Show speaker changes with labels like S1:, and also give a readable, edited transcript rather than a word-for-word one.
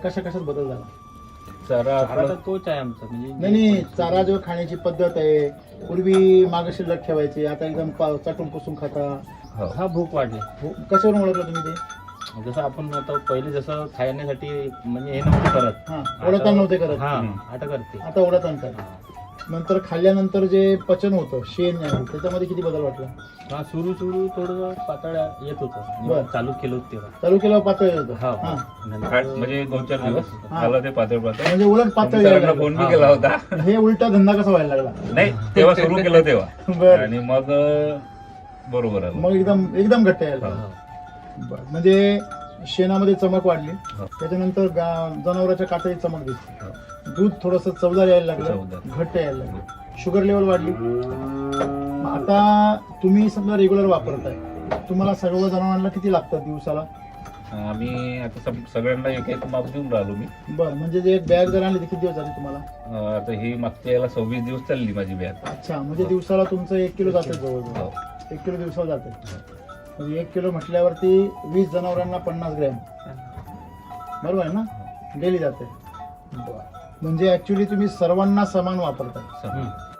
S1: कशा कशात बदल झाला?
S2: चारा
S3: चारा
S2: आपला
S3: तर तोच आहे आमचा म्हणजे
S1: नाही चारा जो खाण्याची पद्धत आहे, पूर्वी मागे शिल्लक ठेवायची, आता एकदम चाटून पुसून खाता.
S2: हो.
S3: हा भूक वाढली.
S1: कशावरून ओळखलं तुम्ही ते?
S3: जसं आपण आता पहिले जसं खाण्यासाठी म्हणजे हे नव्हते करत.
S1: हा, ओढताना नव्हते करत,
S3: हा आता करते.
S1: आता ओढत आणतात.
S3: हा.
S1: नंतर खाल्ल्यानंतर जे पचन होतं शेण आहे त्याच्यामध्ये किती बदल वाटला?
S3: हा सुरू थोडं पातळ येत होतं आणि
S1: बरं.
S3: चालू केलं होतं तेव्हा.
S1: चालू केल्यावर पातळ येत होतं.
S3: हा
S1: हा.
S2: म्हणजे 2-4 दिवस
S1: हा.
S2: झालं ते पातळ पातळ.
S1: म्हणजे उलट पातळ यायला
S2: सरांना
S1: लागलं.
S2: फोन बी केला होता.
S1: हे उलटा धंदा कसा व्हायला लागला?
S2: नाही तेव्हा सुरू केलं तेव्हा
S1: बरं.
S2: आणि मग बरोबर आलं.
S1: मग एकदम घट्ट यायला
S3: हा.
S1: लागला. बरं. म्हणजे शेणामध्ये चमक वाढली,
S2: हो.
S1: त्याच्यानंतर जनावरांच्या कातळीत चमक दिसली,
S2: हो.
S1: दूध थोडंसं चवदार यायला लागलं,
S2: चवदार.
S1: घट्ट यायला लागलं, शुगर लेवल वाढली. मग आता तुम्ही समजा रेग्युलर वापरताय, तुम्हाला सर्व जनावरांना किती लागतात दिवसाला?
S2: आम्ही आता सगळ्यांना एक माप देऊन राहिलो मी.
S1: बरं, म्हणजे जे एक बॅग जर आणली तर किती दिवस झाले तुम्हाला?
S2: आता ही मागच्या याला 26 दिवस चालली माझी बॅग.
S1: अच्छा, म्हणजे दिवसाला तुमचं 1 किलो जातं जवळजवळ.
S2: हो.
S1: 1 किलो दिवसाला जातं. म्हणजे 1 किलो म्हटल्यावरती 20 जनावरांना 50 ग्रॅम, बरोबर आहे ना, डेली जाते. म्हणजे ऍक्च्युली तुम्ही सर्वांना समान वापरताय.
S2: समजा.